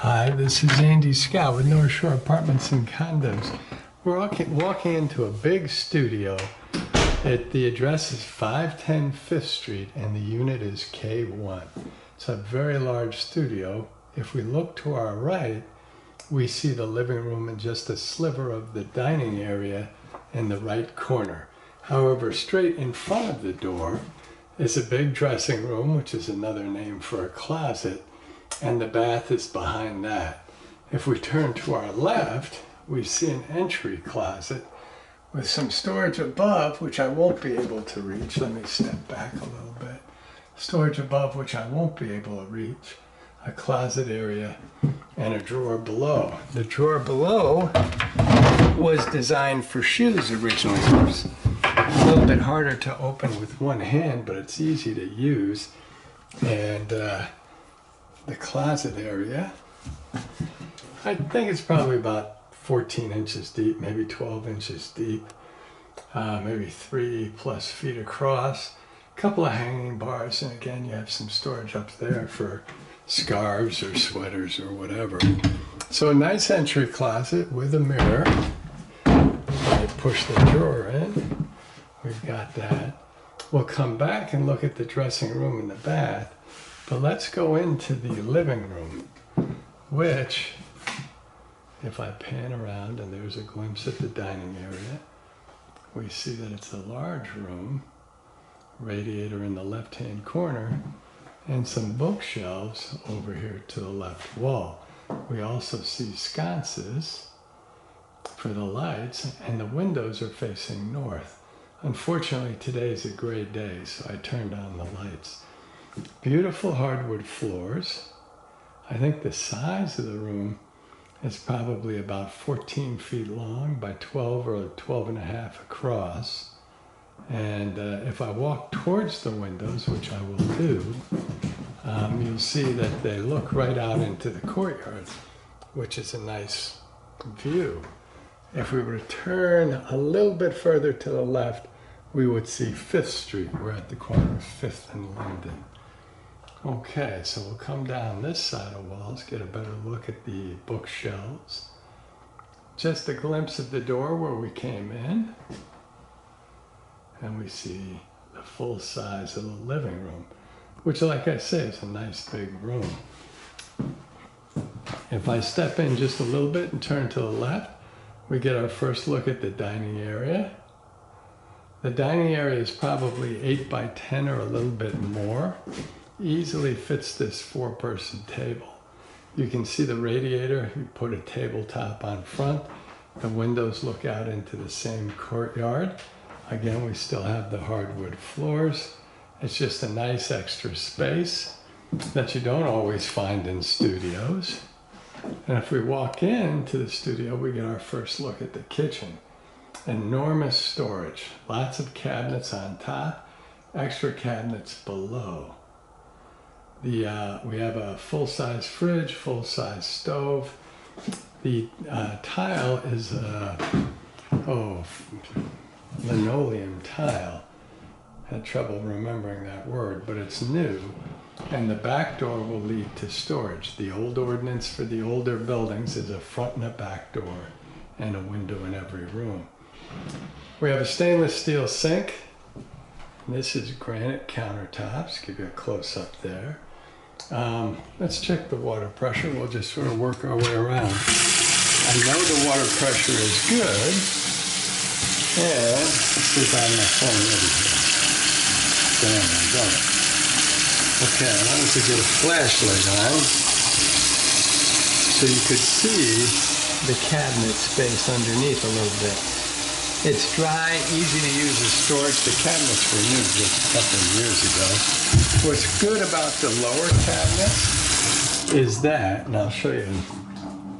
Hi, this is Andy Scott with North Shore Apartments and Condos. We're walking into a big studio. The address is 510 5th Street and the unit is K1. It's a very large studio. If we look to our right, we see the living room and just a sliver of the dining area in the right corner. However, straight in front of the door is a big dressing room, which is another name for a closet, and the bath is behind that. If we turn to our left, we see an entry closet with some storage above, which I won't be able to reach. Let me step back a little bit. Storage above, which I won't be able to reach. A closet area and a drawer below. The drawer below was designed for shoes originally. It's a little bit harder to open with one hand, but it's easy to use. And the closet area, I think it's probably about 14 inches deep, maybe 12 inches deep, maybe 3+ feet across. A couple of hanging bars, and again, you have some storage up there for scarves or sweaters or whatever. So a nice entry closet with a mirror. I push the drawer in. We've got that. We'll come back and look at the dressing room and the bath. But let's go into the living room, which, if I pan around and there's a glimpse at the dining area, we see that it's a large room, radiator in the left-hand corner, and some bookshelves over here to the left wall. We also see sconces for the lights, and the windows are facing north. Unfortunately, today's a gray day, so I turned on the lights. Beautiful hardwood floors. I think the size of the room is probably about 14 feet long by 12 or 12.5 across. And if I walk towards the windows, which I will do, you'll see that they look right out into the courtyard, which is a nice view. If we were to turn a little bit further to the left, we would see 5th Street. We're at the corner of 5th and London. Okay, so we'll come down this side of walls, get a better look at the bookshelves. Just a glimpse of the door where we came in. And we see the full size of the living room, which, like I say, is a nice big room. If I step in just a little bit and turn to the left, we get our first look at the dining area. The dining area is probably 8 by 10 or a little bit more. Easily fits this 4-person table. You can see the radiator. You put a tabletop on front. The windows look out into the same courtyard. Again, we still have the hardwood floors. It's just a nice extra space that you don't always find in studios. And if we walk into the studio, we get our first look at the kitchen. Enormous storage, lots of cabinets on top, extra cabinets below. We have a full-size fridge, full-size stove. The tile is linoleum tile. Had trouble remembering that word, but it's new. And the back door will lead to storage. The old ordinance for the older buildings is a front and a back door and a window in every room. We have a stainless steel sink. This is granite countertops. Give you a close-up there. Let's check the water pressure. We'll just sort of work our way around. I know the water pressure is good. And let's see if I have my phone ready here. Damn, I got it. Okay, I wanted to get a flashlight on so you could see the cabinet space underneath a little bit. It's dry, easy to use as storage. The cabinets were new just a couple of years ago. What's good about the lower cabinets is that, and I'll show you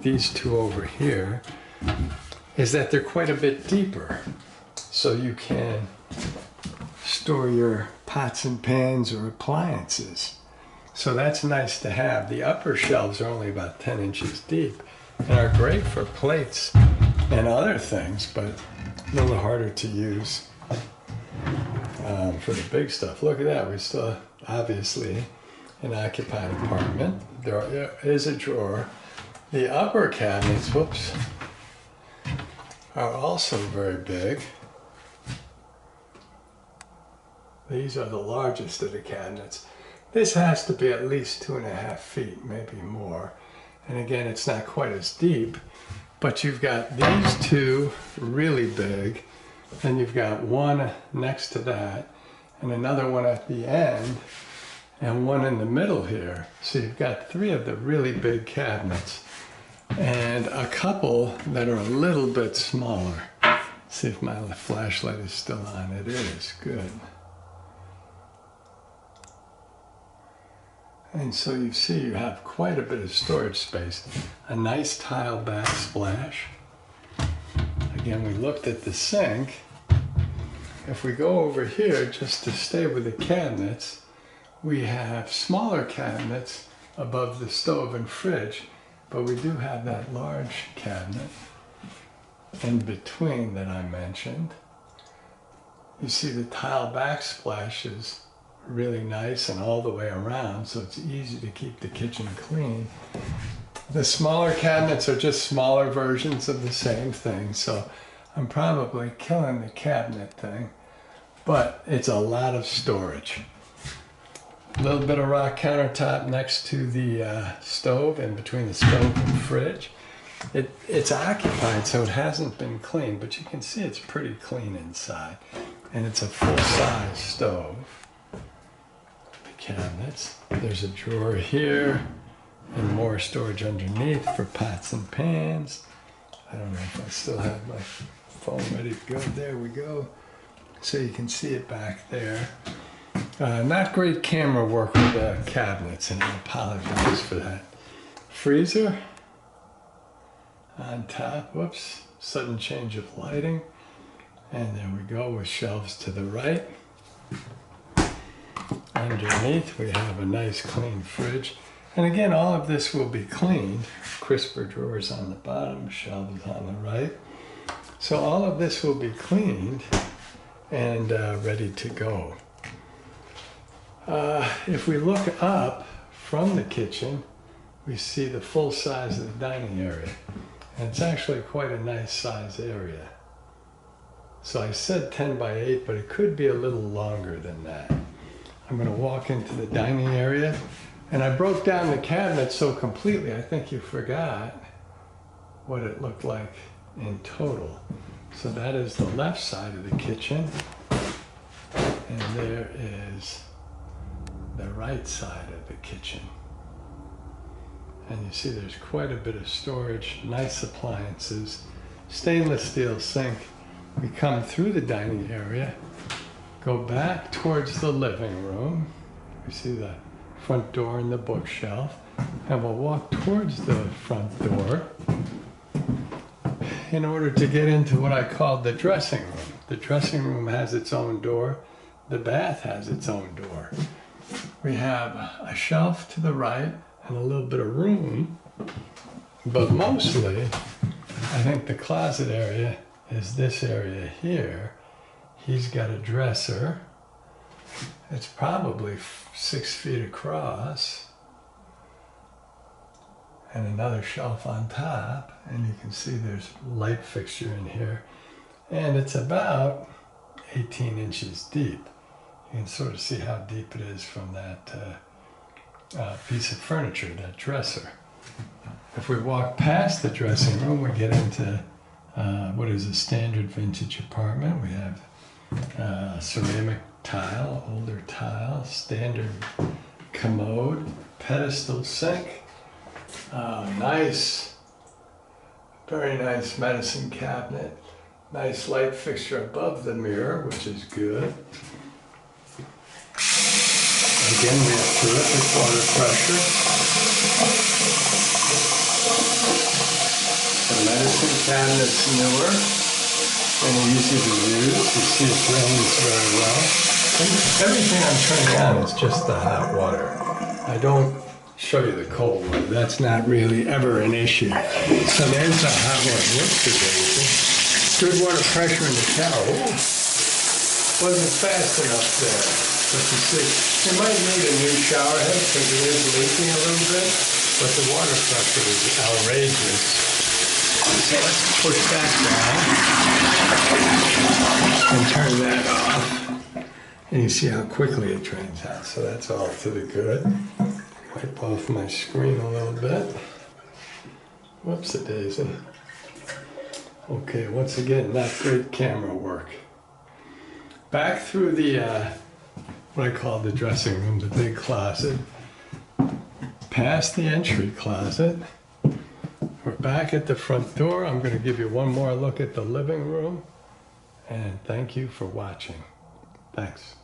these two over here, is that they're quite a bit deeper. So you can store your pots and pans or appliances. So that's nice to have. The upper shelves are only about 10 inches deep and are great for plates and other things, but a little harder to use for the big stuff. Look at that. We still obviously an occupied apartment. There is a drawer The upper cabinets, whoops, are also very big. These are the largest of the cabinets. This has to be at least 2.5 feet, maybe more. And again, it's not quite as deep, but you've got these two really big, then you've got one next to that, and another one at the end, and one in the middle here. So you've got 3 of the really big cabinets, and a couple that are a little bit smaller. See if my flashlight is still on. It is. Good. And so you see you have quite a bit of storage space. A nice tile backsplash. Again, we looked at the sink. If we go over here, just to stay with the cabinets, we have smaller cabinets above the stove and fridge, but we do have that large cabinet in between that I mentioned. You see the tile backsplash is really nice and all the way around, so it's easy to keep the kitchen clean. The smaller cabinets are just smaller versions of the same thing, so I'm probably killing the cabinet thing, but it's a lot of storage. A little bit of rock countertop next to the stove, in between the stove and fridge. It's occupied, so it hasn't been cleaned, but you can see it's pretty clean inside, and it's a full-size stove. Cabinets. There's a drawer here and more storage underneath for pots and pans. I don't know if I still have my phone ready to go. There we go. So you can see it back there. Not great camera work with the cabinets, and I apologize for that. Freezer on top. Whoops. Sudden change of lighting. And there we go with shelves to the right. Underneath we have a nice clean fridge, and again all of this will be cleaned. Crisper drawers on the bottom, shelves on the right, so all of this will be cleaned and ready to go. If we look up from the kitchen, we see the full size of the dining area, and it's actually quite a nice size area. So I said 10 by 8, but it could be a little longer than that. I'm going to walk into the dining area, and I broke down the cabinet so completely I think you forgot what it looked like in total. So that is the left side of the kitchen, and there is the right side of the kitchen. And you see there's quite a bit of storage, nice appliances, stainless steel sink. We come through the dining area, go back towards the living room. We see the front door and the bookshelf, and we'll walk towards the front door in order to get into what I call the dressing room. The dressing room has its own door. The bath has its own door. We have a shelf to the right and a little bit of room, but mostly I think the closet area is this area here. He's got a dresser. It's probably 6 feet across, and another shelf on top, and you can see there's a light fixture in here, and it's about 18 inches deep. You can sort of see how deep it is from that piece of furniture, that dresser. If we walk past the dressing room, we get into what is a standard vintage apartment. We have ceramic tile, older tile, standard commode, pedestal sink, nice, very nice medicine cabinet, nice light fixture above the mirror, which is good. Again, we have terrific water pressure. The medicine cabinet's newer and easy to use. You see it drains very well. And everything I'm turning on is just the hot water. I don't show you the cold water. That's not really ever an issue. So there's the hot water. Whoops, good water pressure in the shower. Ooh, wasn't fast enough there. But you see, you might need a new shower head because it is leaking a little bit. but the water pressure is outrageous. So let's push that down and turn that off. And you see how quickly it drains out. So that's all to the good. Wipe off my screen a little bit. Whoops-a-daisy. Okay, once again, not great camera work. Back through the, what I call the dressing room, the big closet. Past the entry closet. We're back at the front door. I'm going to give you one more look at the living room. And thank you for watching. Thanks.